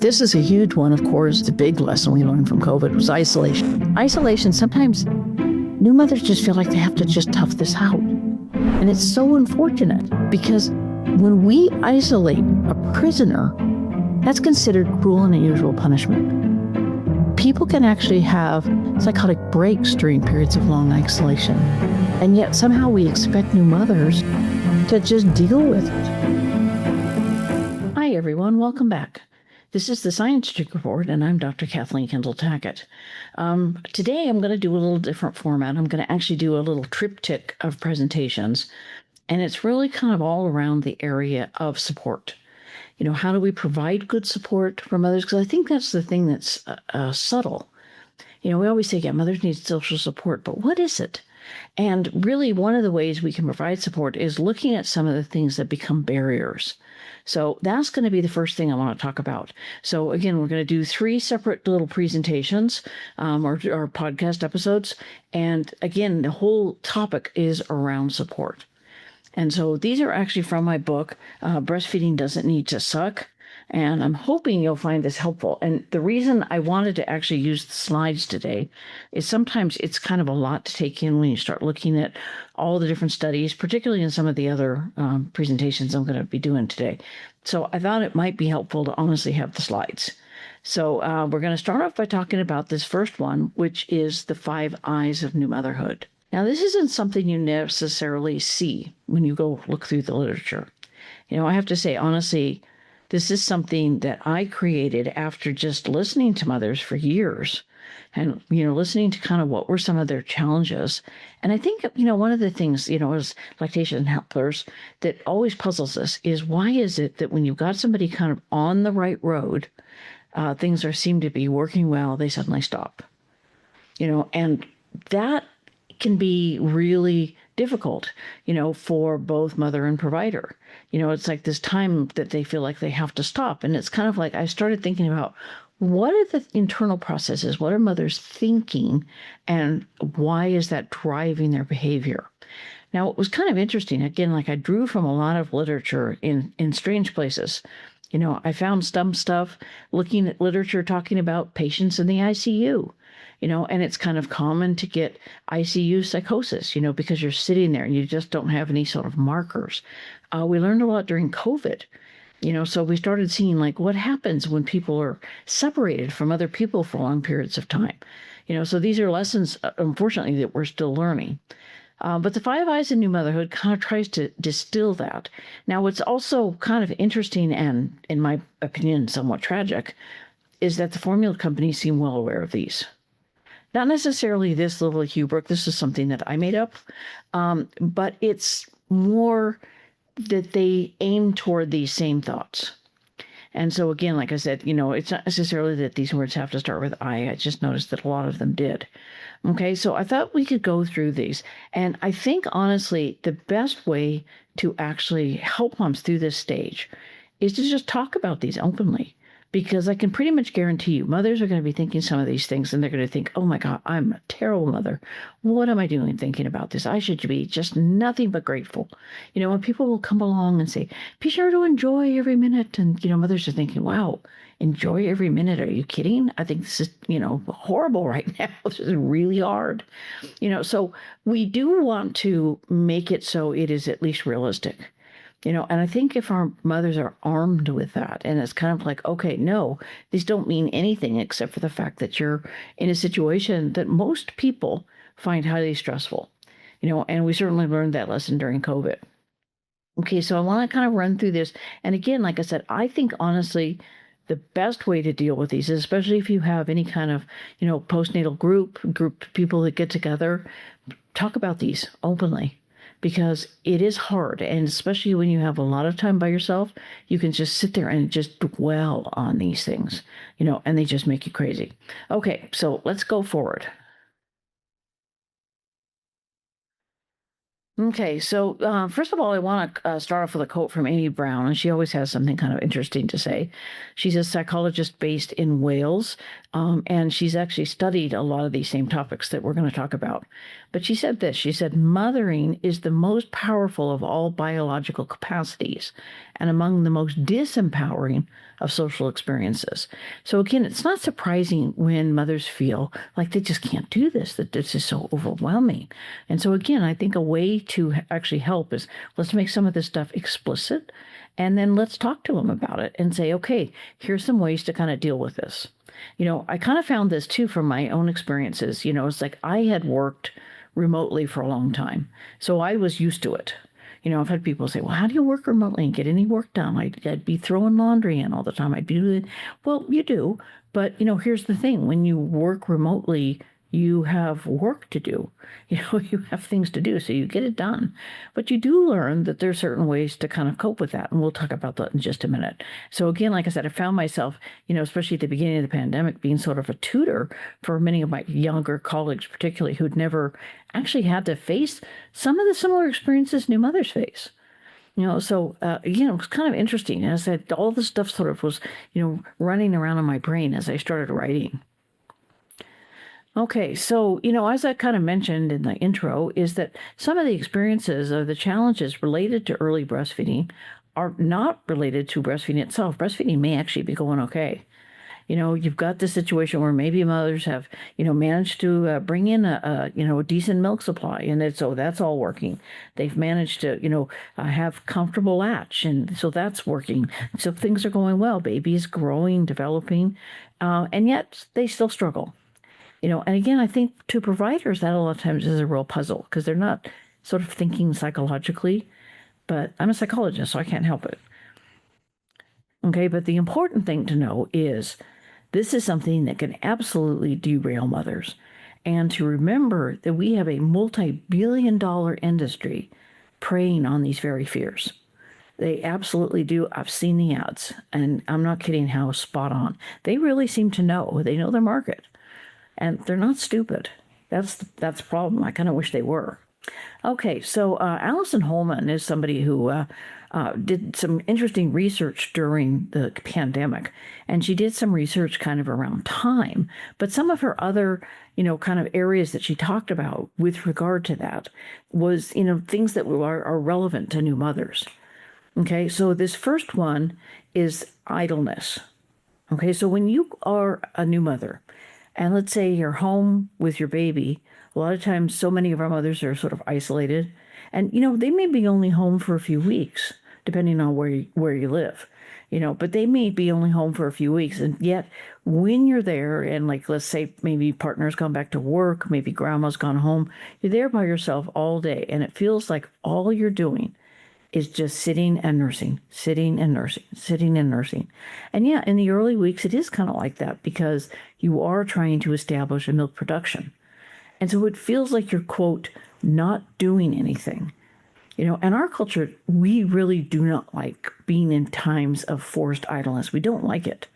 This is a huge one, of course. The big lesson we learned from COVID was isolation. Isolation, sometimes new mothers just feel like they have to just tough this out. And it's so unfortunate because when we isolate a prisoner, that's considered cruel and unusual punishment. People can actually have psychotic breaks during periods of long isolation. And yet somehow we expect new mothers to just deal with it. Hi, everyone. Welcome back. This is the Science Chick Report, and I'm Dr. Kathleen Kendall-Tackett. Today, I'm going to do a little different format. I'm going to actually do a little triptych of presentations, and it's really kind of all around the area of support. You know, how do we provide good support for mothers? Because I think that's the thing that's subtle. You know, we always say, yeah, mothers need social support, but what is it? And really, one of the ways we can provide support is looking at some of the things that become barriers. So that's going to be the first thing I want to talk about. So again, we're going to do 3 separate little presentations or podcast episodes. And again, the whole topic is around support. And so these are actually from my book, Breastfeeding Doesn't Need to Suck. And I'm hoping you'll find this helpful. And the reason I wanted to actually use the slides today is sometimes it's kind of a lot to take in when you start looking at all the different studies, particularly in some of the other presentations I'm going to be doing today. So I thought it might be helpful to honestly have the slides. So we're going to start off by talking about this first one, which is the 5 I's of new motherhood. Now, this isn't something you necessarily see when you go look through the literature. You know, I have to say, honestly, this is something that I created after just listening to mothers for years and, you know, listening to kind of what were some of their challenges. And I think, you know, one of the things, you know, as lactation helpers that always puzzles us is why is it that when you've got somebody kind of on the right road, things seem to be working well, they suddenly stop, you know, and that can be really difficult, you know, for both mother and provider. You know, it's like this time that they feel like they have to stop. And it's kind of like I started thinking about what are the internal processes? What are mothers thinking? And why is that driving their behavior? Now, it was kind of interesting. Again, like I drew from a lot of literature in strange places. You know, I found some stuff looking at literature talking about patients in the ICU. You know, and it's kind of common to get ICU psychosis, you know, because you're sitting there and you just don't have any sort of markers. We learned a lot during COVID, you know, so we started seeing like what happens when people are separated from other people for long periods of time. You know, so these are lessons, unfortunately, that we're still learning. But the 5 I's in New Motherhood kind of tries to distill that. Now, what's also kind of interesting and, in my opinion, somewhat tragic, is that the formula companies seem well aware of these. Not necessarily this little hubris. This is something that I made up, but it's more that they aim toward these same thoughts. And so again, like I said, you know, it's not necessarily that these words have to start with I. I just noticed that a lot of them did. Okay, so I thought we could go through these. And I think, honestly, the best way to actually help moms through this stage is to just talk about these openly. Because I can pretty much guarantee you, mothers are going to be thinking some of these things, and they're going to think, oh my God, I'm a terrible mother. What am I doing thinking about this? I should be just nothing but grateful. You know, when people will come along and say, be sure to enjoy every minute. And, you know, mothers are thinking, wow, enjoy every minute. Are you kidding? I think this is, you know, horrible right now. This is really hard. You know, so we do want to make it so it is at least realistic. You know, and I think if our mothers are armed with that, and it's kind of like, okay, no, these don't mean anything except for the fact that you're in a situation that most people find highly stressful, you know, and we certainly learned that lesson during COVID. Okay, so I want to kind of run through this. And again, like I said, I think honestly, the best way to deal with these, especially if you have any kind of, you know, postnatal group people that get together, talk about these openly. Because it is hard, and especially when you have a lot of time by yourself, you can just sit there and just dwell on these things, you know, and they just make you crazy. Okay, so let's go forward. Okay, so first of all, I want to start off with a quote from Amy Brown, and she always has something kind of interesting to say. She's a psychologist based in Wales, and she's actually studied a lot of these same topics that we're going to talk about. But she said this, she said, mothering is the most powerful of all biological capacities and among the most disempowering of social experiences. So again, it's not surprising when mothers feel like they just can't do this, that this is so overwhelming. And so again, I think a way to actually help is let's make some of this stuff explicit, and then let's talk to them about it and say, okay, here's some ways to kind of deal with this. I kind of found this too from my own experiences. It's like I had worked remotely for a long time, so I was used to it. I've had people say, well, how do you work remotely and get any work done? I'd be throwing laundry in all the time. I'd do it. Well, you do. But, here's the thing. When you work remotely, you have work to do. You have things to do, so you get it done. But you do learn that there are certain ways to kind of cope with that, and we'll talk about that in just a minute. So again, like I said, I found myself, especially at the beginning of the pandemic, being sort of a tutor for many of my younger colleagues, particularly who'd never actually had to face some of the similar experiences new mothers face. So it was kind of interesting. As I said, all this stuff sort of was, running around in my brain as I started writing. Okay, so, as I kind of mentioned in the intro, is that some of the experiences or the challenges related to early breastfeeding are not related to breastfeeding itself. Breastfeeding may actually be going okay. You've got the situation where maybe mothers have, managed to bring in a decent milk supply, and so that's all working. They've managed to, have comfortable latch, and so that's working. So things are going well. Baby is growing, developing, and yet they still struggle. And again, I think to providers, that a lot of times is a real puzzle because they're not sort of thinking psychologically, but I'm a psychologist, so I can't help it. Okay, but the important thing to know is this is something that can absolutely derail mothers. And to remember that we have a multi-billion-dollar industry preying on these very fears. They absolutely do. I've seen the ads, and I'm not kidding how spot on. They really seem to know. They know their market. And they're not stupid. That's the problem. I kind of wish they were. Okay, so Allison Holman is somebody who did some interesting research during the pandemic, and she did some research kind of around time. But some of her other, kind of areas that she talked about with regard to that was, things that are relevant to new mothers. Okay, so this first one is idleness. Okay, so when you are a new mother, and let's say you're home with your baby, a lot of times so many of our mothers are sort of isolated. And, they may be only home for a few weeks, depending on where you live. But they may be only home for a few weeks. And yet when you're there and like, let's say maybe partner's gone back to work, maybe grandma's gone home, you're there by yourself all day. And it feels like all you're doing is just sitting and nursing, sitting and nursing, sitting and nursing. And yeah, in the early weeks, it is kind of like that because you are trying to establish a milk production. And so it feels like you're, quote, not doing anything. In our culture, we really do not like being in times of forced idleness. We don't like it.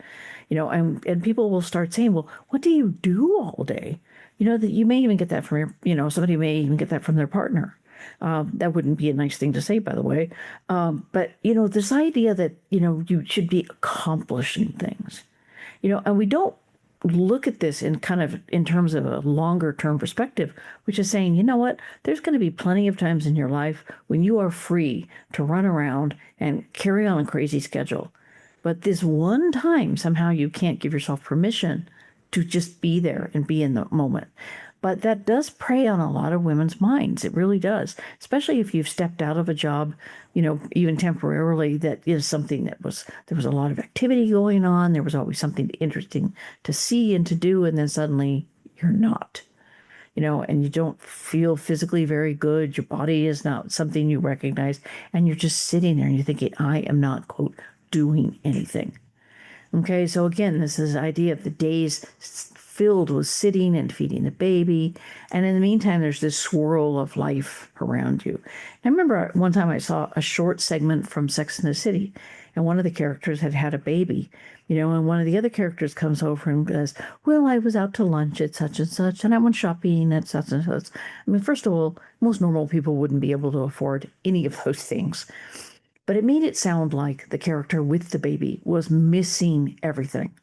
And people will start saying, well, what do you do all day? That you may even get that from your, somebody may even get that from their partner. That wouldn't be a nice thing to say, by the way. But, this idea that, you should be accomplishing things, and we don't look at this in terms of a longer term perspective, which is saying, you know what, there's going to be plenty of times in your life when you are free to run around and carry on a crazy schedule. But this one time, somehow you can't give yourself permission to just be there and be in the moment. But that does prey on a lot of women's minds. It really does, especially if you've stepped out of a job, even temporarily, that is something there was a lot of activity going on. There was always something interesting to see and to do. And then suddenly you're not, and you don't feel physically very good. Your body is not something you recognize. And you're just sitting there and you're thinking, I am not, quote, doing anything. Okay, so again, this is the idea of the days filled with sitting and feeding the baby. And in the meantime, there's this swirl of life around you. I remember one time I saw a short segment from Sex and the City. and one of the characters had had a baby, and one of the other characters comes over and goes, well, I was out to lunch at such and such, and I went shopping at such and such. I mean, first of all, most normal people wouldn't be able to afford any of those things. But it made it sound like the character with the baby was missing everything,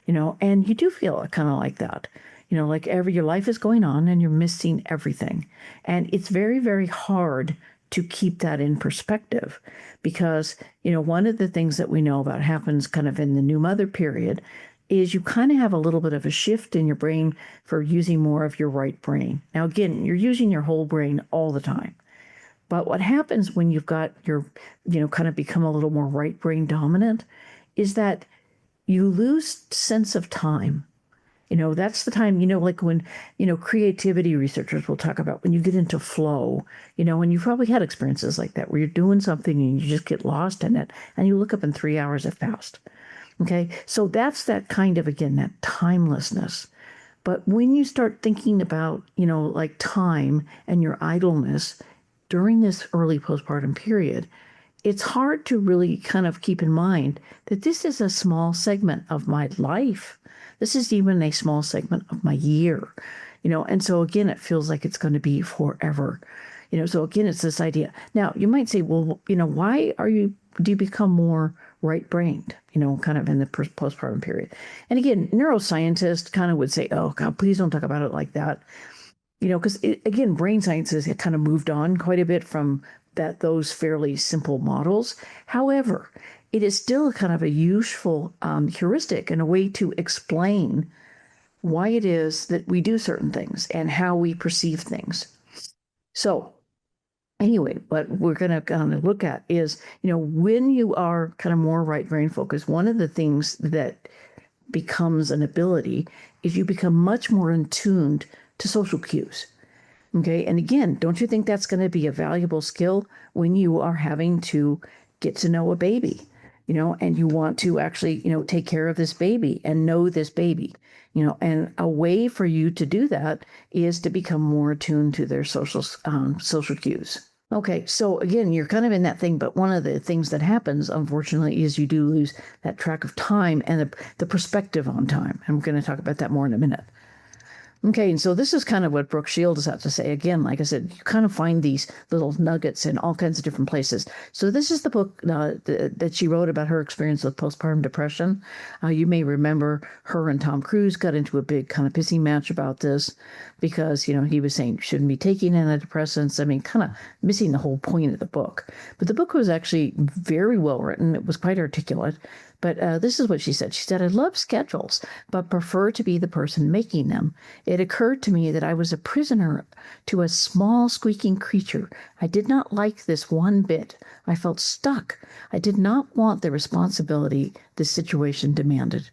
and you do feel kind of like that. Like your life is going on and you're missing everything. And it's very, very hard to keep that in perspective because, one of the things that we know about happens kind of in the new mother period is you kind of have a little bit of a shift in your brain for using more of your right brain. Now, again, you're using your whole brain all the time. But what happens when you've got your, kind of become a little more right brain dominant is that you lose sense of time. That's the time, like when, creativity researchers will talk about when you get into flow, and you've probably had experiences like that where you're doing something and you just get lost in it and you look up in 3 hours it passed. Okay. So that's that kind of, again, that timelessness. But when you start thinking about, like time and your idleness during this early postpartum period, it's hard to really kind of keep in mind that this is a small segment of my life. This is even a small segment of my year, and so again, it feels like it's going to be forever, so again, it's this idea. Now, you might say, well, why do you become more right-brained, kind of in the postpartum period? And again, neuroscientists kind of would say, oh, God, please don't talk about it like that. Because again, brain sciences had kind of moved on quite a bit from those fairly simple models. However, it is still kind of a useful heuristic and a way to explain why it is that we do certain things and how we perceive things. So anyway, what we're going to kind of look at is, when you are kind of more right brain focused, one of the things that becomes an ability is you become much more attuned to social cues. Okay. And again, don't you think that's going to be a valuable skill when you are having to get to know a baby, and you want to actually, take care of this baby and know this baby, and a way for you to do that is to become more attuned to their social cues. Okay, so again, you're kind of in that thing, but one of the things that happens, unfortunately, is you do lose that track of time and the perspective on time. I'm going to talk about that more in a minute. Okay, and so this is kind of what Brooke Shields has to say. Again, like I said, you kind of find these little nuggets in all kinds of different places. So this is the book that she wrote about her experience with postpartum depression. You may remember her and Tom Cruise got into a big kind of pissing match about this because, he was saying you shouldn't be taking antidepressants. I mean, kind of missing the whole point of the book. But the book was actually very well written. It was quite articulate. But this is what she said. She said, I love schedules, but prefer to be the person making them. It occurred to me that I was a prisoner to a small squeaking creature. I did not like this one bit. I felt stuck. I did not want the responsibility the situation demanded.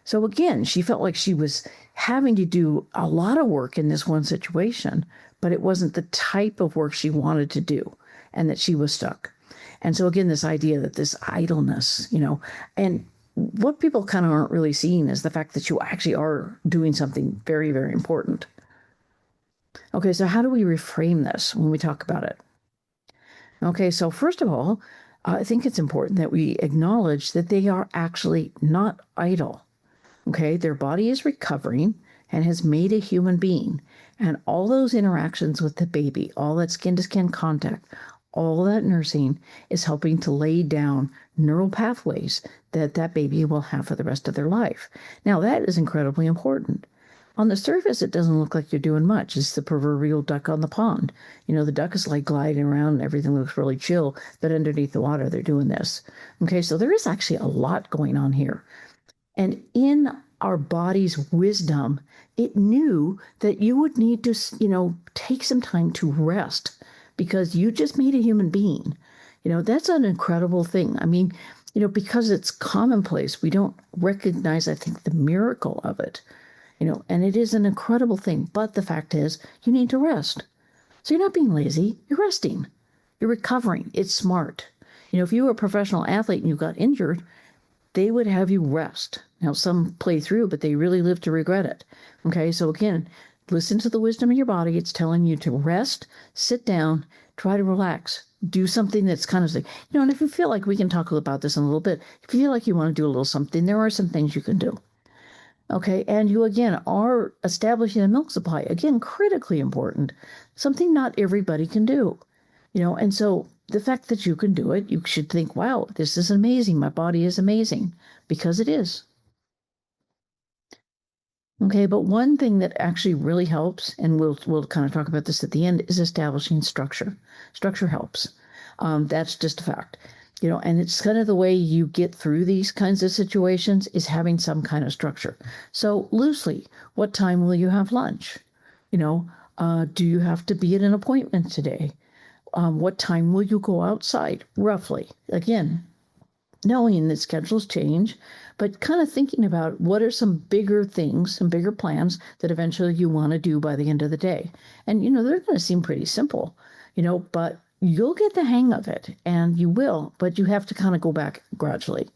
So again, she felt like she was having to do a lot of work in this one situation, but it wasn't the type of work she wanted to do, and that she was stuck. And so again, this idea that this idleness, and what people kind of aren't really seeing is the fact that you actually are doing something very, very important. Okay, so how do we reframe this when we talk about it? Okay, so first of all, I think it's important that we acknowledge that they are actually not idle. Okay, their body is recovering and has made a human being. And all those interactions with the baby, all that skin-to-skin contact, all that nursing is helping to lay down neural pathways that baby will have for the rest of their life. Now, that is incredibly important. On the surface, it doesn't look like you're doing much. It's the proverbial duck on the pond. The duck is like gliding around and everything looks really chill, but underneath the water, they're doing this. Okay, so there is actually a lot going on here. And in our body's wisdom, it knew that you would need to, take some time to rest, because you just made a human being. That's an incredible thing. I mean, because it's commonplace, we don't recognize, I think, the miracle of it, and it is an incredible thing. But the fact is, you need to rest. So you're not being lazy, you're resting. You're recovering. It's smart. If you were a professional athlete and you got injured, they would have you rest. Now, some play through, but they really live to regret it. Okay, so again, listen to the wisdom of your body. It's telling you to rest, sit down, try to relax. Do something that's kind of like, and if you feel like, we can talk about this in a little bit, if you feel like you want to do a little something, there are some things you can do. Okay, and you again are establishing a milk supply. Again, critically important. Something not everybody can do. And so the fact that you can do it, you should think, wow, this is amazing. My body is amazing, because it is. Okay, but one thing that actually really helps, and we'll kind of talk about this at the end, is establishing structure. Structure helps. That's just a fact. And it's kind of the way you get through these kinds of situations is having some kind of structure. So loosely, what time will you have lunch? Do you have to be at an appointment today? What time will you go outside, roughly? Again, knowing that schedules change, but kind of thinking about what are some bigger things, some bigger plans that eventually you want to do by the end of the day. And, they're going to seem pretty simple, but you'll get the hang of it, and you will, but you have to kind of go back gradually.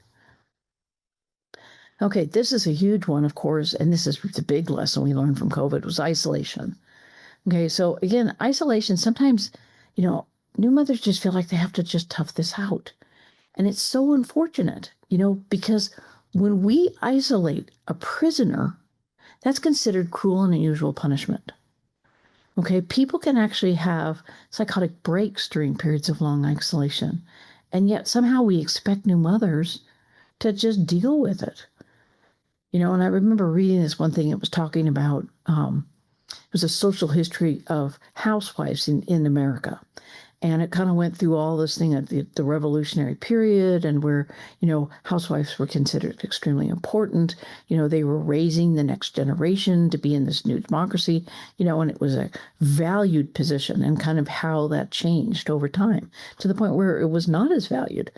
Okay, this is a huge one, of course, and this is the big lesson we learned from COVID was isolation. Okay, so again, isolation, sometimes, new mothers just feel like they have to just tough this out. And it's so unfortunate, because when we isolate a prisoner, that's considered cruel and unusual punishment. Okay, people can actually have psychotic breaks during periods of long isolation. And yet somehow we expect new mothers to just deal with it. And I remember reading this one thing, it was talking about, it was a social history of housewives in America. And it kind of went through all this thing of the revolutionary period, and where, housewives were considered extremely important. They were raising the next generation to be in this new democracy, and it was a valued position, and kind of how that changed over time to the point where it was not as valued.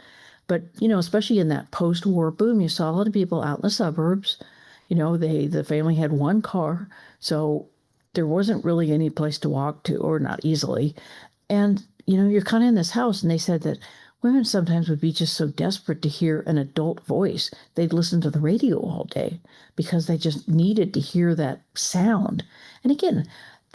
But, especially in that post-war boom, you saw a lot of people out in the suburbs. The family had one car, so there wasn't really any place to walk to, or not easily. And you're kind of in this house, and they said that women sometimes would be just so desperate to hear an adult voice. They'd listen to the radio all day because they just needed to hear that sound. And again,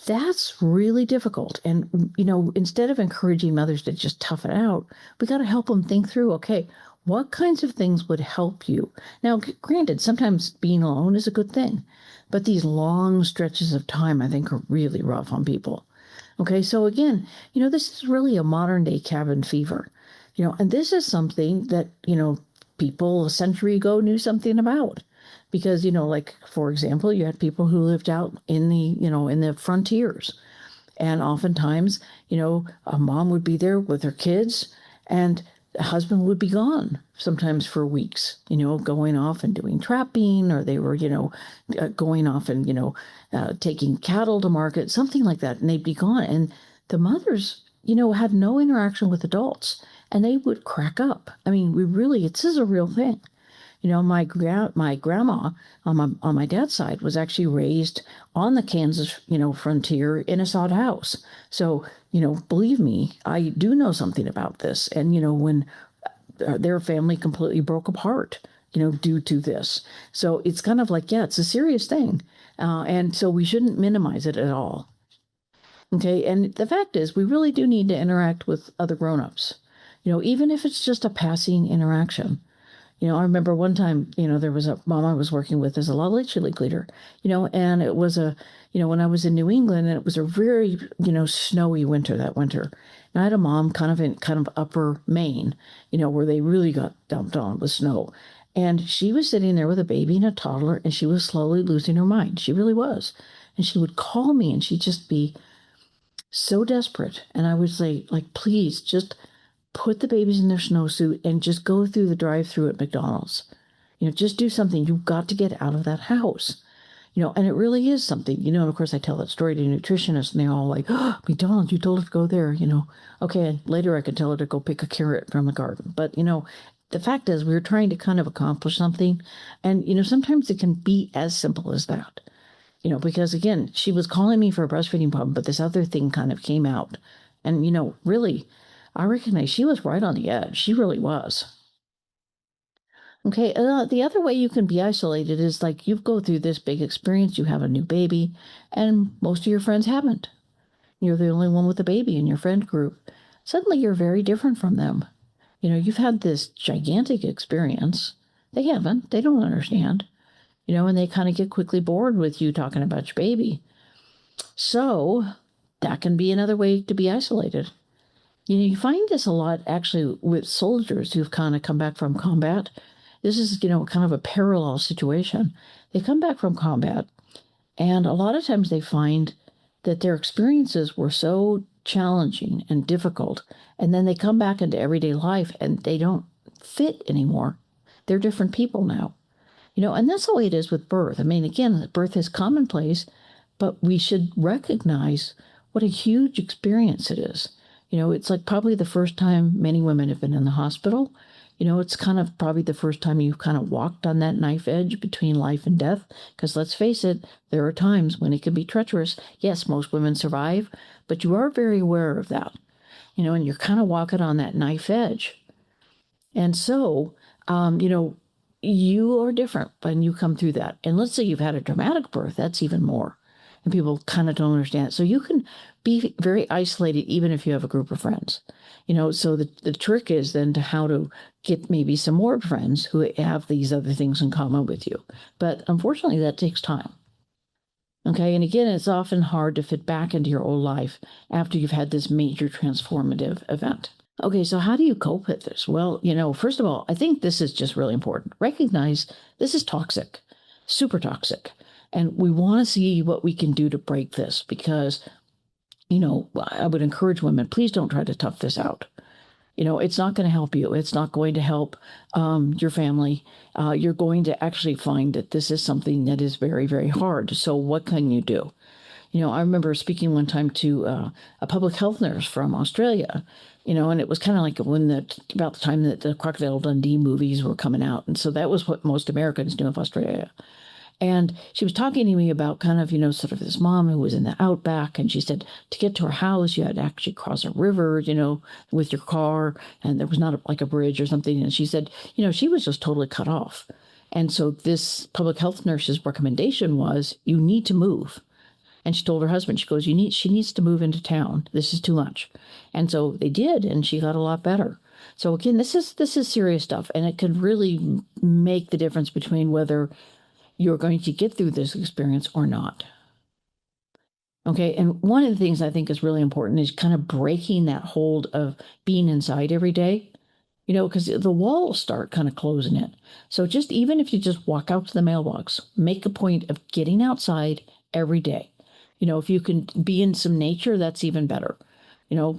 that's really difficult. And, instead of encouraging mothers to just tough it out, we got to help them think through, okay, what kinds of things would help you? Now, granted, sometimes being alone is a good thing, but these long stretches of time, I think, are really rough on people. Okay, so again, this is really a modern day cabin fever, and this is something that, people a century ago knew something about, because, like, for example, you had people who lived out in the frontiers, and oftentimes, a mom would be there with her kids, and the husband would be gone sometimes for weeks, going off and doing trapping, or they were, going off and, taking cattle to market, something like that. And they'd be gone. And the mothers, had no interaction with adults, and they would crack up. I mean, this is a real thing. My grandma on my dad's side was actually raised on the Kansas, frontier in a sod house. So, believe me, I do know something about this. And, when their family completely broke apart, due to this. So it's kind of like, yeah, it's a serious thing. And so we shouldn't minimize it at all. Okay. And the fact is, we really do need to interact with other grownups, even if it's just a passing interaction. I remember one time, there was a mom I was working with as a lovely cheerleader leader, and it was when I was in New England, and it was a very, snowy winter that winter. And I had a mom kind of upper Maine, where they really got dumped on with snow. And she was sitting there with a baby and a toddler, and she was slowly losing her mind. She really was. And she would call me, and she'd just be so desperate. And I would say, like, please just put the babies in their snowsuit and just go through the drive-through at McDonald's. Just do something. You've got to get out of that house. And it really is something, and of course I tell that story to nutritionists, and they're all like, oh, McDonald's, you told her to go there, Okay, later I could tell her to go pick a carrot from the garden. But, the fact is, we were trying to kind of accomplish something. And, sometimes it can be as simple as that. Because again, she was calling me for a breastfeeding problem, but this other thing kind of came out. And, really, I recognize she was right on the edge. She really was. Okay, the other way you can be isolated is like you go through this big experience, you have a new baby, and most of your friends haven't. you're the only one with a baby in your friend group. Suddenly you're very different from them. You've had this gigantic experience. They haven't. They don't understand. And they kind of get quickly bored with you talking about your baby. So that can be another way to be isolated. You find this a lot actually with soldiers who've kind of come back from combat. This is, kind of a parallel situation. They come back from combat, and a lot of times they find that their experiences were so challenging and difficult, and then they come back into everyday life and they don't fit anymore. They're different people now. And that's the way it is with birth. I mean, again, birth is commonplace, but we should recognize what a huge experience it is. It's like probably the first time many women have been in the hospital. It's kind of probably the first time you've kind of walked on that knife edge between life and death. Because let's face it, there are times when it can be treacherous. Yes, most women survive, but you are very aware of that, and you're kind of walking on that knife edge. And so, you are different when you come through that. And let's say you've had a dramatic birth, that's even more. And people kind of don't understand it. So you can be very isolated even if you have a group of friends. So the trick is then to how to get maybe some more friends who have these other things in common with you. But unfortunately, that takes time. Okay, and again, it's often hard to fit back into your old life after you've had this major transformative event. Okay, so how do you cope with this? Well, first of all, I think this is just really important. Recognize this is toxic, super toxic. And we want to see what we can do to break this because, I would encourage women, please don't try to tough this out. It's not going to help you. It's not going to help your family. You're going to actually find that this is something that is very, very hard. So what can you do? I remember speaking one time to a public health nurse from Australia, and it was kind of like about the time that the Crocodile Dundee movies were coming out. And so that was what most Americans knew of Australia. And she was talking to me about kind of, sort of this mom who was in the outback. And she said to get to her house, you had to actually cross a river, with your car. And there was not like a bridge or something. And she said, she was just totally cut off. And so this public health nurse's recommendation was, you need to move. And she told her husband, she goes, she needs to move into town. This is too much. And so they did, and she got a lot better. So again, this is serious stuff, and it could really make the difference between whether you're going to get through this experience or not. Okay, and one of the things I think is really important is kind of breaking that hold of being inside every day, because the walls start kind of closing in. So just even if you just walk out to the mailbox, make a point of getting outside every day. If you can be in some nature, that's even better.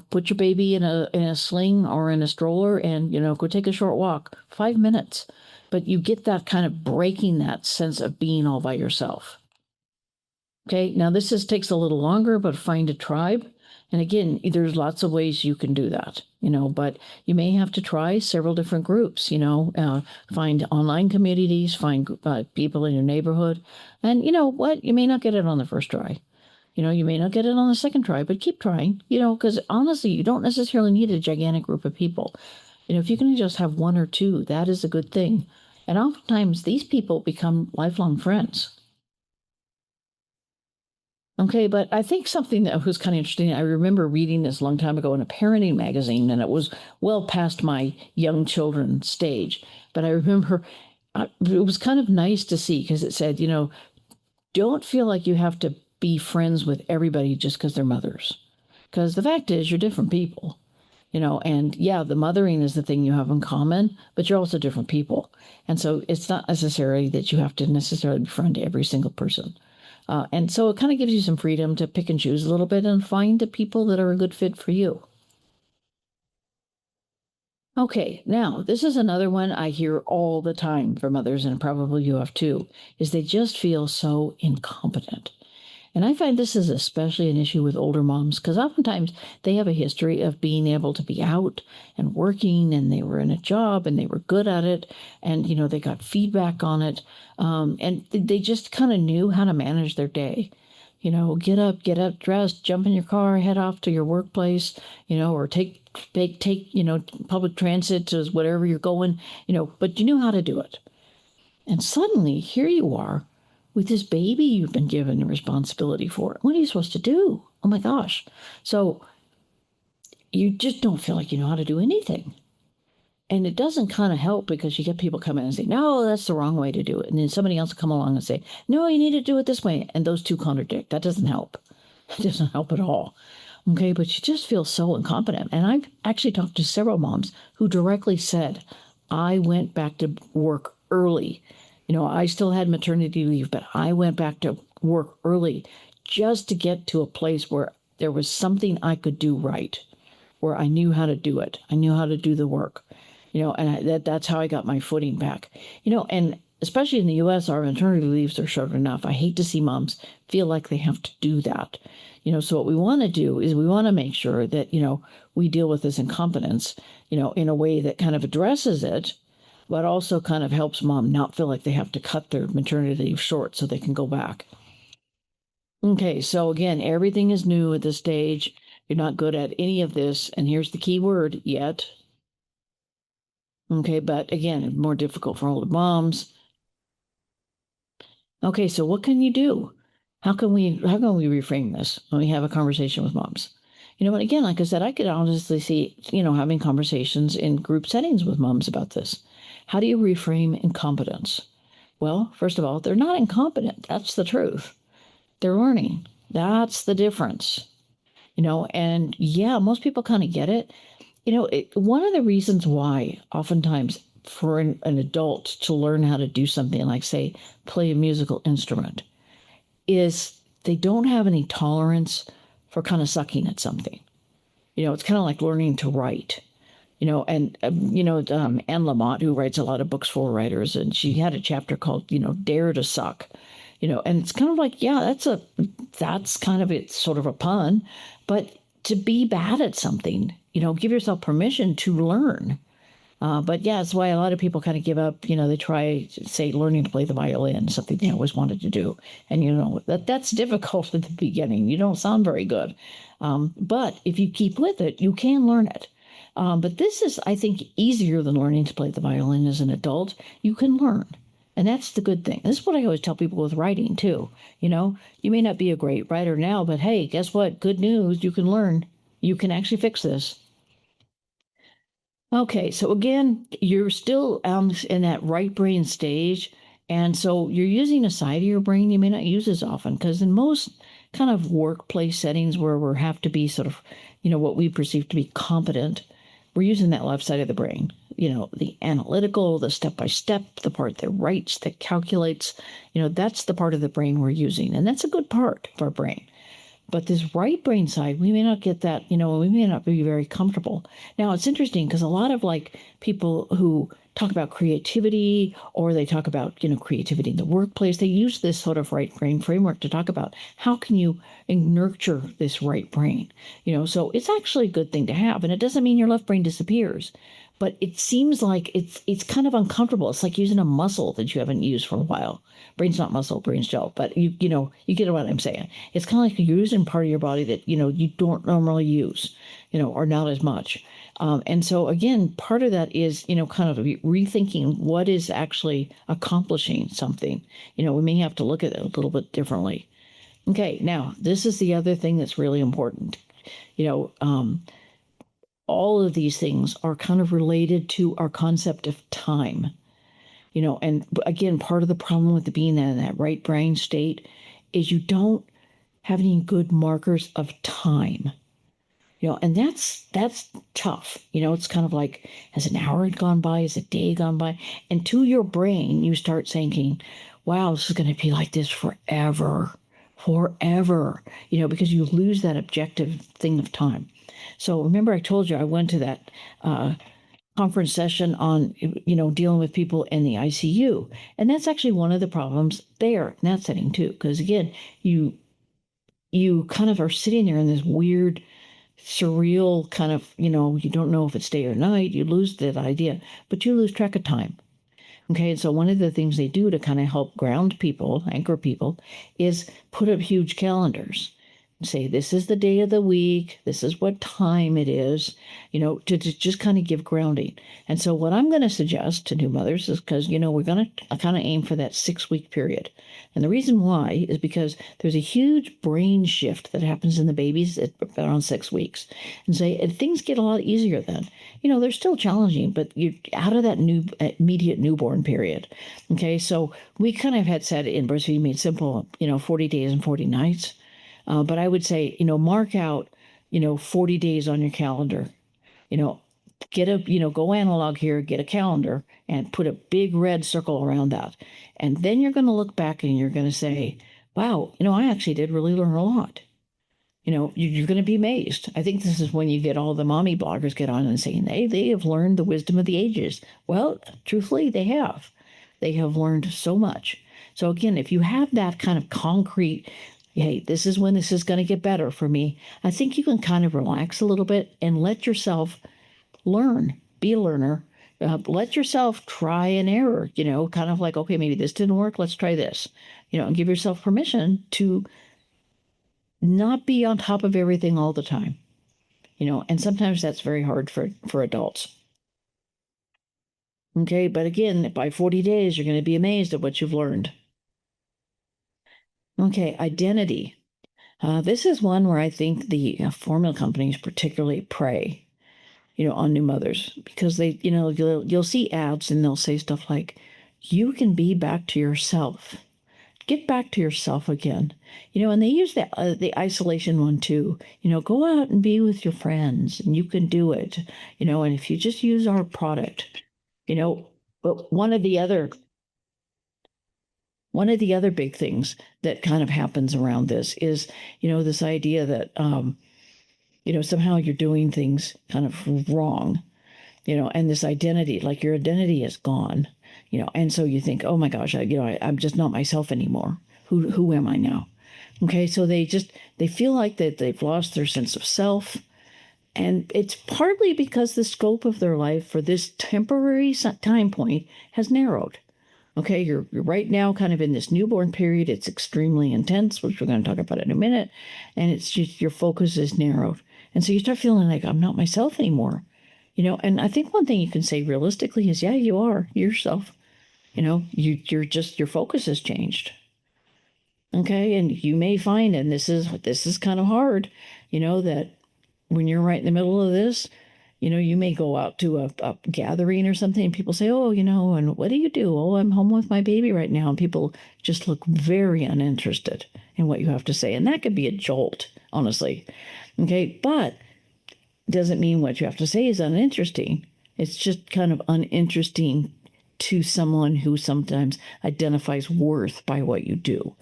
Put your baby in a sling or in a stroller and, go take a short walk, 5 minutes. But you get that kind of breaking that sense of being all by yourself. Okay, now this takes a little longer, but find a tribe. And again, there's lots of ways you can do that, but you may have to try several different groups, find online communities, find people in your neighborhood. And you know what? You may not get it on the first try. You may not get it on the second try, but keep trying, because honestly, you don't necessarily need a gigantic group of people. If you can just have one or two, that is a good thing. And oftentimes these people become lifelong friends. Okay, but I think something that was kind of interesting, I remember reading this a long time ago in a parenting magazine, and it was well past my young children stage. But I remember it was kind of nice to see because it said, don't feel like you have to be friends with everybody just because they're mothers. Because the fact is, you're different people, and yeah, the mothering is the thing you have in common, but you're also different people. And so it's not necessary that you have to necessarily befriend every single person. And so it kind of gives you some freedom to pick and choose a little bit and find the people that are a good fit for you. Okay, now this is another one I hear all the time from mothers, and probably you have too, is they just feel so incompetent. And I find this is especially an issue with older moms because oftentimes they have a history of being able to be out and working, and they were in a job and they were good at it, and they got feedback on it, and they just kind of knew how to manage their day. Get up, dressed, jump in your car, head off to your workplace, or take public transit to whatever you're going, but you knew how to do it. And suddenly here you are with this baby you've been given a responsibility for. What are you supposed to do? Oh my gosh. So you just don't feel like you know how to do anything. And it doesn't kind of help because you get people come in and say, no, that's the wrong way to do it. And then somebody else will come along and say, no, you need to do it this way. And those two contradict. That doesn't help. It doesn't help at all. Okay, but you just feel so incompetent. And I've actually talked to several moms who directly said, I went back to work early. I still had maternity leave, but I went back to work early just to get to a place where there was something I could do right, where I knew how to do it. I knew how to do the work. And that's how I got my footing back. And especially in the U.S., our maternity leaves are short enough. I hate to see moms feel like they have to do that. So what we want to do is we want to make sure that, we deal with this incompetence, in a way that kind of addresses it, but also kind of helps mom not feel like they have to cut their maternity leave short so they can go back. Okay, so again, everything is new at this stage. You're not good at any of this. And here's the key word, yet. Okay, but again, more difficult for older moms. Okay, so what can you do? How can we reframe this when we have a conversation with moms? And again, like I said, I could honestly see, having conversations in group settings with moms about this. How do you reframe incompetence? Well, first of all, they're not incompetent. That's the truth. They're learning. That's the difference. And yeah, most people kind of get it. One of the reasons why oftentimes for an adult to learn how to do something like, say, play a musical instrument is they don't have any tolerance for kind of sucking at something. It's kind of like learning to write. And Anne Lamott, who writes a lot of books for writers, and she had a chapter called, Dare to Suck. And it's kind of like, yeah, that's kind of it's sort of a pun, but to be bad at something, give yourself permission to learn. But yeah, that's why a lot of people kind of give up. They try, say, learning to play the violin, something they always wanted to do. And that's difficult at the beginning. You don't sound very good. But if you keep with it, you can learn it. But this is, I think, easier than learning to play the violin as an adult. You can learn. And that's the good thing. This is what I always tell people with writing, too. You may not be a great writer now, but hey, guess what? Good news, you can learn. You can actually fix this. Okay, so again, you're still in that right brain stage. And so you're using a side of your brain you may not use as often, because in most kind of workplace settings where we have to be sort of, what we perceive to be competent, we're using that left side of the brain. The analytical, the step-by-step, the part that writes, that calculates, that's the part of the brain we're using. And that's a good part of our brain. But this right brain side, we may not get that, we may not be very comfortable. Now, it's interesting because a lot of people who talk about creativity or they talk about, creativity in the workplace, they use this sort of right brain framework to talk about how can you nurture this right brain, so it's actually a good thing to have. And it doesn't mean your left brain disappears, but it seems like it's kind of uncomfortable. It's like using a muscle that you haven't used for a while. Brain's not muscle, brain's gel, but you get what I'm saying. It's kind of like you're using part of your body that, you don't normally use, or not as much. And so again, part of that is, kind of rethinking what is actually accomplishing something. We may have to look at it a little bit differently. Okay, now this is the other thing that's really important. All of these things are kind of related to our concept of time. And again, part of the problem with being in that right brain state is you don't have any good markers of time. And that's tough. It's kind of like, has an hour gone by? Has a day gone by? And to your brain, you start thinking, wow, this is going to be like this forever, because you lose that objective thing of time. So remember I told you I went to that conference session on, dealing with people in the ICU. And that's actually one of the problems there in that setting too. Because again, you kind of are sitting there in this weird, surreal kind of, you don't know if it's day or night. You lose that idea, but you lose track of time. Okay, and so one of the things they do to kind of help ground people, anchor people, is put up huge calendars. Say, this is the day of the week, this is what time it is, to just kind of give grounding. And so, what I'm going to suggest to new mothers is because, we're going to kind of aim for that 6-week period. And the reason why is because there's a huge brain shift that happens in the babies at around 6 weeks. And things get a lot easier then. They're still challenging, but you're out of that new immediate newborn period. Okay, so we kind of had said in Breastfeeding Made Simple, 40 days and 40 nights. But I would say, mark out, 40 days on your calendar. Go analog here, get a calendar and put a big red circle around that. And then you're going to look back and you're going to say, wow, I actually did really learn a lot. You're going to be amazed. I think this is when you get all the mommy bloggers get on and saying, hey, they have learned the wisdom of the ages. Well, truthfully, they have. They have learned so much. So again, if you have that kind of concrete, hey, this is when this is going to get better for me, I think you can kind of relax a little bit and let yourself learn, be a learner. Let yourself try and error, kind of like, okay, maybe this didn't work. Let's try this, and give yourself permission to not be on top of everything all the time, and sometimes that's very hard for adults. Okay, but again, by 40 days, you're going to be amazed at what you've learned. Okay, identity. This is one where I think the formula companies particularly prey, on new mothers because they, you'll see ads and they'll say stuff like, you can be back to yourself. Get back to yourself again. And they use the isolation one too. Go out and be with your friends and you can do it. And if you just use our product, but one of the other big things that kind of happens around this is, this idea that, somehow you're doing things kind of wrong, and this identity, like your identity is gone, and so you think, oh my gosh, I'm just not myself anymore. Who am I now? Okay, so they feel like that they've lost their sense of self. And it's partly because the scope of their life for this temporary time point has narrowed. Okay, you're right now kind of in this newborn period. It's extremely intense, which we're going to talk about in a minute. And it's just your focus is narrowed. And so you start feeling like, I'm not myself anymore. And I think one thing you can say realistically is, yeah, you are yourself. Your focus has changed. Okay, and you may find, and this is kind of hard, that when you're right in the middle of this, you may go out to a gathering or something and people say, oh, and what do you do? Oh, I'm home with my baby right now. And people just look very uninterested in what you have to say. And that could be a jolt, honestly. Okay, but doesn't mean what you have to say is uninteresting. It's just kind of uninteresting to someone who sometimes identifies worth by what you do.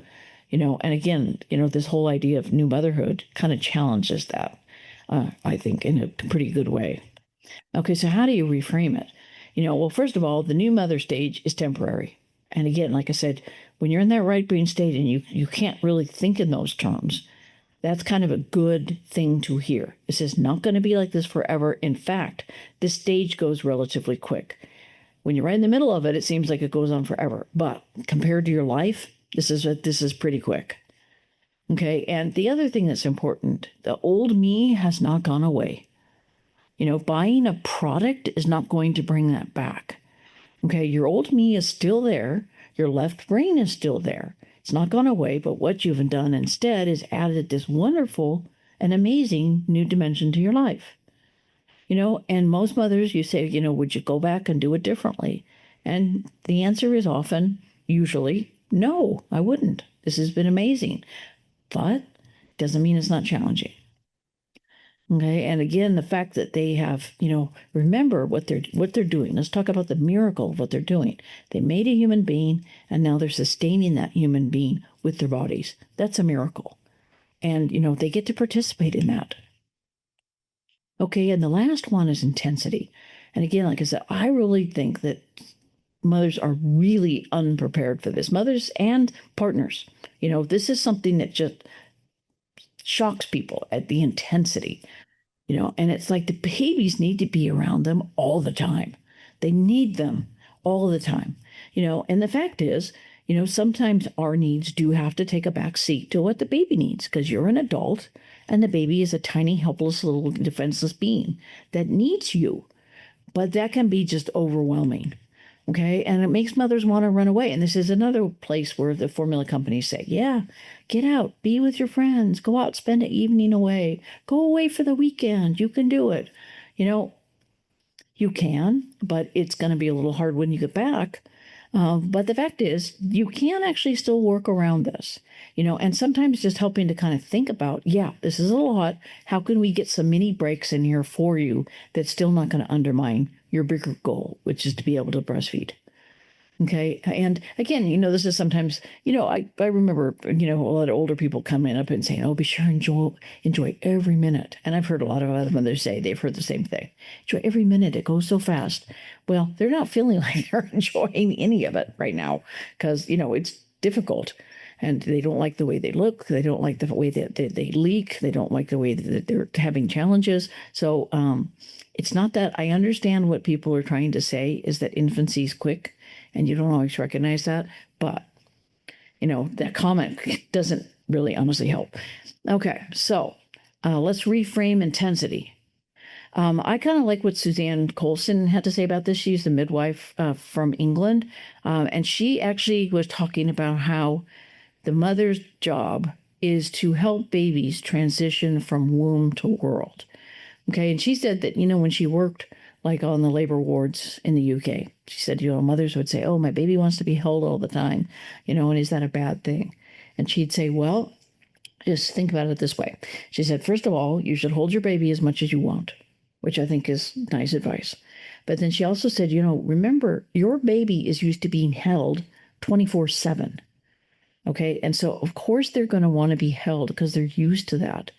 And again, this whole idea of new motherhood kind of challenges that. I think, in a pretty good way. Okay, so how do you reframe it? Well, first of all, the new mother stage is temporary. And again, like I said, when you're in that right brain state and you can't really think in those terms, that's kind of a good thing to hear. This is not going to be like this forever. In fact, this stage goes relatively quick. When you're right in the middle of it, it seems like it goes on forever. But compared to your life, this is pretty quick. Okay, and the other thing that's important, the old me has not gone away. Buying a product is not going to bring that back. Okay, your old me is still there. Your left brain is still there. It's not gone away, but what you've done instead is added this wonderful and amazing new dimension to your life. And most mothers, you say, would you go back and do it differently? And the answer is often, usually, no, I wouldn't. This has been amazing. But doesn't mean it's not challenging. Okay, and again, the fact that they have, remember what they're doing. Let's talk about the miracle of what they're doing. They made a human being, and now they're sustaining that human being with their bodies. That's a miracle, and they get to participate in that. Okay, and the last one is intensity. And again, like I said, I really think that mothers are really unprepared for this. Mothers and partners. This is something that just shocks people at the intensity, and it's like the babies need to be around them all the time. They need them all the time, and the fact is, Sometimes our needs do have to take a back seat to what the baby needs, because you're an adult and the baby is a tiny, helpless, little defenseless being that needs you. But that can be just overwhelming. Okay. And it makes mothers want to run away. And this is another place where the formula companies say, yeah, get out, be with your friends, go out, spend an evening away, go away for the weekend. You can do it. You can, but it's going to be a little hard when you get back. But the fact is, you can actually still work around this, and sometimes just helping to kind of think about, yeah, this is a lot. How can we get some mini breaks in here for you that's still not going to undermine your bigger goal, which is to be able to breastfeed? Okay. And again, this is sometimes, I remember, a lot of older people coming up and saying, oh, be sure and enjoy every minute. And I've heard a lot of other mothers say they've heard the same thing. Enjoy every minute. It goes so fast. Well, they're not feeling like they're enjoying any of it right now because, it's difficult. And they don't like the way they look. They don't like the way that they leak. They don't like the way that they're having challenges. So it's not that I understand what people are trying to say is that infancy is quick. And you don't always recognize that. But, that comment doesn't really honestly help. Okay, so let's reframe intensity. I kind of like what Suzanne Colson had to say about this. She's the midwife from England. And she actually was talking about how the mother's job is to help babies transition from womb to world. Okay, and she said that, when she worked like on the labor wards in the UK. She said, mothers would say, oh, my baby wants to be held all the time, and is that a bad thing? And she'd say, well, just think about it this way. She said, first of all, you should hold your baby as much as you want, which I think is nice advice. But then she also said, remember, your baby is used to being held 24/7. Okay. And so, of course, they're going to want to be held because they're used to that.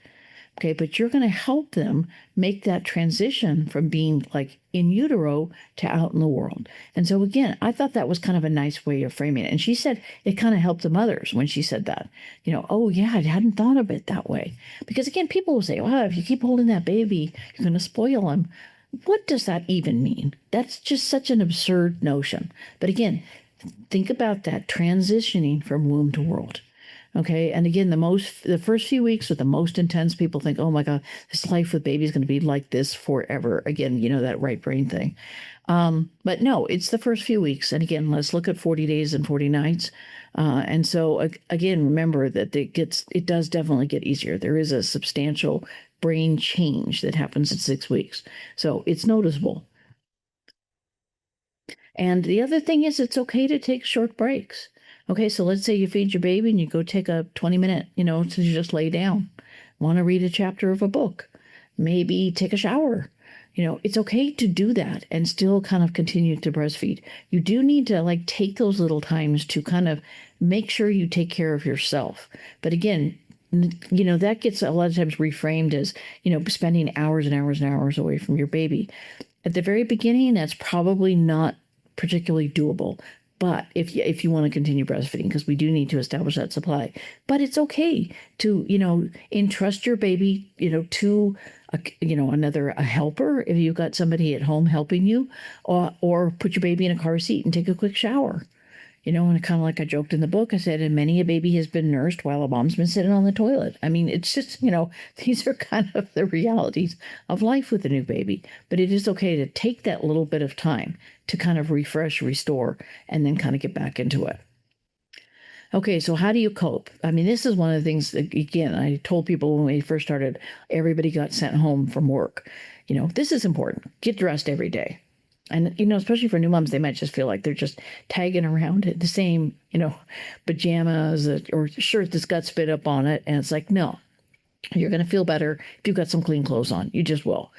Okay, but you're going to help them make that transition from being like in utero to out in the world. And so again, I thought that was kind of a nice way of framing it. And she said it kind of helped the mothers when she said that, oh yeah, I hadn't thought of it that way. Because again, people will say, well, if you keep holding that baby, you're going to spoil him. What does that even mean? That's just such an absurd notion. But again, think about that transitioning from womb to world. Okay. And again, the first few weeks are the most intense. People think, oh my God, this life with baby is going to be like this forever. Again, that right brain thing. But no, it's the first few weeks. And again, let's look at 40 days and 40 nights. And so again, remember that it does definitely get easier. There is a substantial brain change that happens at 6 weeks. So it's noticeable. And the other thing is it's okay to take short breaks. Okay, so let's say you feed your baby and you go take a 20-minute, to just lay down. Want to read a chapter of a book. Maybe take a shower. It's okay to do that and still kind of continue to breastfeed. You do need to take those little times to kind of make sure you take care of yourself. But again, that gets a lot of times reframed as, spending hours and hours and hours away from your baby. At the very beginning, that's probably not particularly doable. But if you want to continue breastfeeding, because we do need to establish that supply, but it's okay to, entrust your baby, to, a helper if you've got somebody at home helping you, or put your baby in a car seat and take a quick shower. And kind of like I joked in the book, I said, and many a baby has been nursed while a mom's been sitting on the toilet. I mean, it's just, these are kind of the realities of life with a new baby. But it is okay to take that little bit of time to kind of refresh, restore, and then kind of get back into it. Okay, so how do you cope? I mean, this is one of the things that, again, I told people when we first started, everybody got sent home from work. This is important. Get dressed every day. And, especially for new moms, they might just feel like they're just tagging around in the same, pajamas or shirt that's got spit up on it. And it's like, no, you're going to feel better if you've got some clean clothes on. You just will.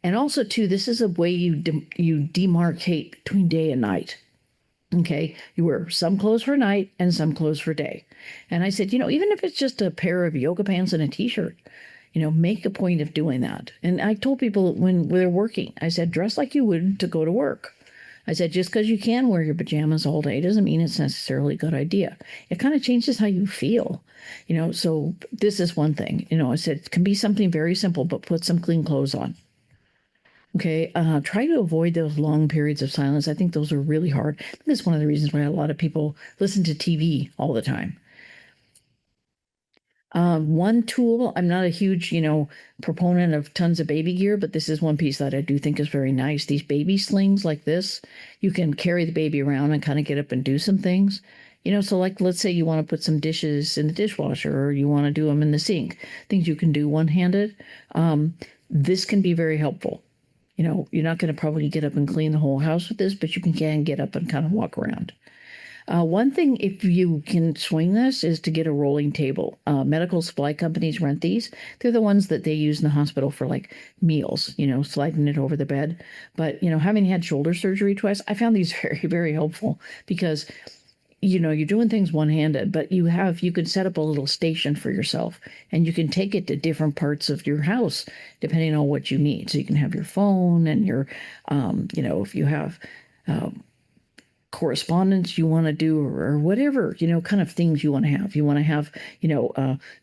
And also, too, this is a way you demarcate between day and night. Okay, you wear some clothes for night and some clothes for day. And I said, even if it's just a pair of yoga pants and a t-shirt, make a point of doing that. And I told people when they're working, I said, dress like you would to go to work. I said, just because you can wear your pajamas all day doesn't mean it's necessarily a good idea. It kind of changes how you feel, so this is one thing, I said, it can be something very simple, but put some clean clothes on. Okay. Try to avoid those long periods of silence. I think those are really hard. I think that's one of the reasons why a lot of people listen to TV all the time. One tool, I'm not a huge, proponent of tons of baby gear, but this is one piece that I do think is very nice. These baby slings like this, you can carry the baby around and kind of get up and do some things. So like let's say you want to put some dishes in the dishwasher or you want to do them in the sink, things you can do one-handed. This can be very helpful. You're not going to probably get up and clean the whole house with this, but you can get up and kind of walk around. One thing, if you can swing this, is to get a rolling table. Medical supply companies rent these. They're the ones that they use in the hospital for like meals, sliding it over the bed. But, having had shoulder surgery twice, I found these very, very helpful because, you're doing things one-handed, but you can set up a little station for yourself and you can take it to different parts of your house, depending on what you need. So you can have your phone and your, if you have, correspondence you want to do or whatever, kind of things you want to have. You want to have,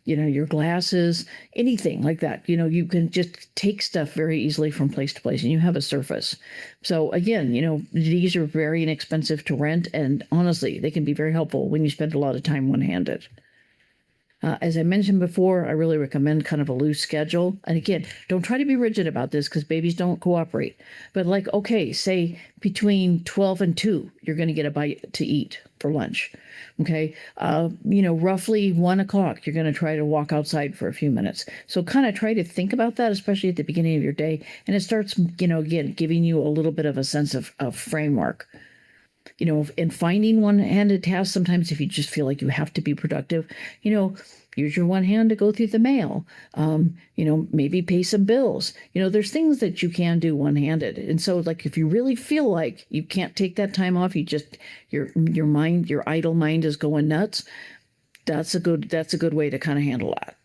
your glasses, anything like that. You can just take stuff very easily from place to place and you have a surface. So again, these are very inexpensive to rent and honestly, they can be very helpful when you spend a lot of time one-handed. As I mentioned before, I really recommend kind of a loose schedule. And again, don't try to be rigid about this because babies don't cooperate. But like, okay, say between 12 and 2, you're going to get a bite to eat for lunch. Okay. Roughly 1 o'clock, you're going to try to walk outside for a few minutes. So kind of try to think about that, especially at the beginning of your day. And it starts, again, giving you a little bit of a sense of framework. In finding one-handed tasks, sometimes if you just feel like you have to be productive, use your one hand to go through the mail, maybe pay some bills. There's things that you can do one-handed. And so like, if you really feel like you can't take that time off, your mind, your idle mind is going nuts. That's a good way to kind of handle that.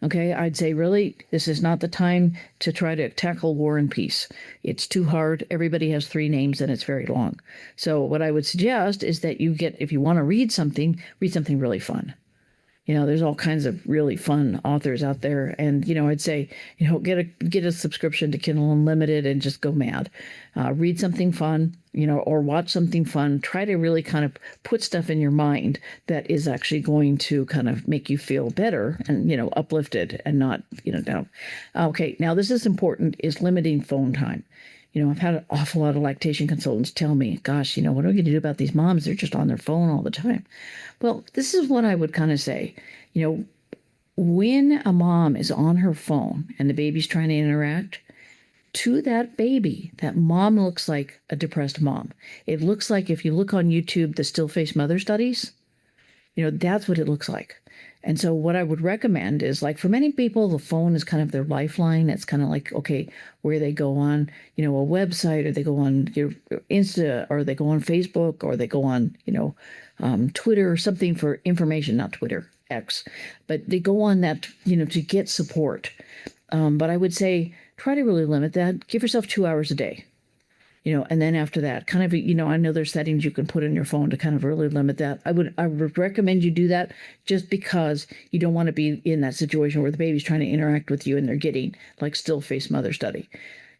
Okay, I'd say really, this is not the time to try to tackle War and Peace. It's too hard. Everybody has 3 names and it's very long. So what I would suggest is that if you want to read something really fun. There's all kinds of really fun authors out there. And, I'd say, get a subscription to Kindle Unlimited and just go mad. Read something fun, or watch something fun. Try to really kind of put stuff in your mind that is actually going to kind of make you feel better and, uplifted and not, down. Okay, now this is important, is limiting phone time. I've had an awful lot of lactation consultants tell me, gosh, what are we going to do about these moms? They're just on their phone all the time. Well, this is what I would kind of say. When a mom is on her phone and the baby's trying to interact, to that baby, that mom looks like a depressed mom. It looks like, if you look on YouTube, the still face mother studies, that's what it looks like. And so what I would recommend is, like, for many people, the phone is kind of their lifeline. It's kind of like, okay, where they go on, a website, or they go on Insta, or they go on Facebook, or they go on, Twitter or something for information, not Twitter, X, but they go on that, to get support. But I would say, try to really limit that. Give yourself 2 hours a day. And then after that, kind of, I know there's settings you can put in your phone to kind of really limit that. I would recommend you do that just because you don't want to be in that situation where the baby's trying to interact with you and they're getting like still face mother study.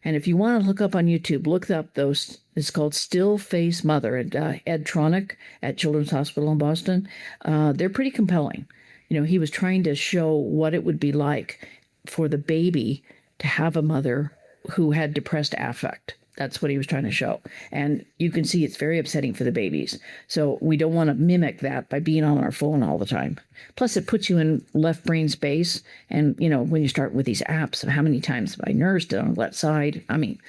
And if you want to look up on YouTube, look up those. It's called Still Face Mother at Ed Tronick at Children's Hospital in Boston. They're pretty compelling. He was trying to show what it would be like for the baby to have a mother who had depressed affect. That's what he was trying to show. And you can see it's very upsetting for the babies. So we don't want to mimic that by being on our phone all the time. Plus, it puts you in left brain space. And, when you start with these apps, how many times have I nursed it on the left side? I mean,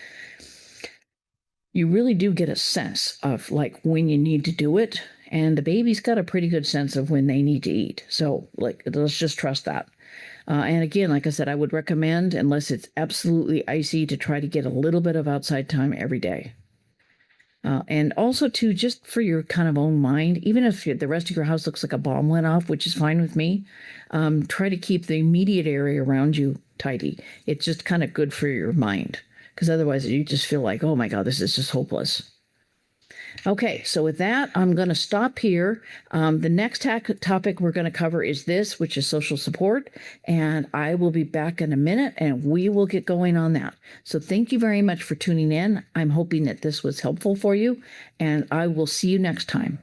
you really do get a sense of like when you need to do it. And the baby's got a pretty good sense of when they need to eat. So let's just trust that. And again, like I said, I would recommend, unless it's absolutely icy, to try to get a little bit of outside time every day. And also, too, just for your kind of own mind, even if the rest of your house looks like a bomb went off, which is fine with me, try to keep the immediate area around you tidy. It's just kind of good for your mind, because otherwise you just feel like, oh my God, this is just hopeless. Okay, so with that, I'm going to stop here. The next topic we're going to cover is this, which is social support. And I will be back in a minute and we will get going on that. So thank you very much for tuning in. I'm hoping that this was helpful for you, and I will see you next time.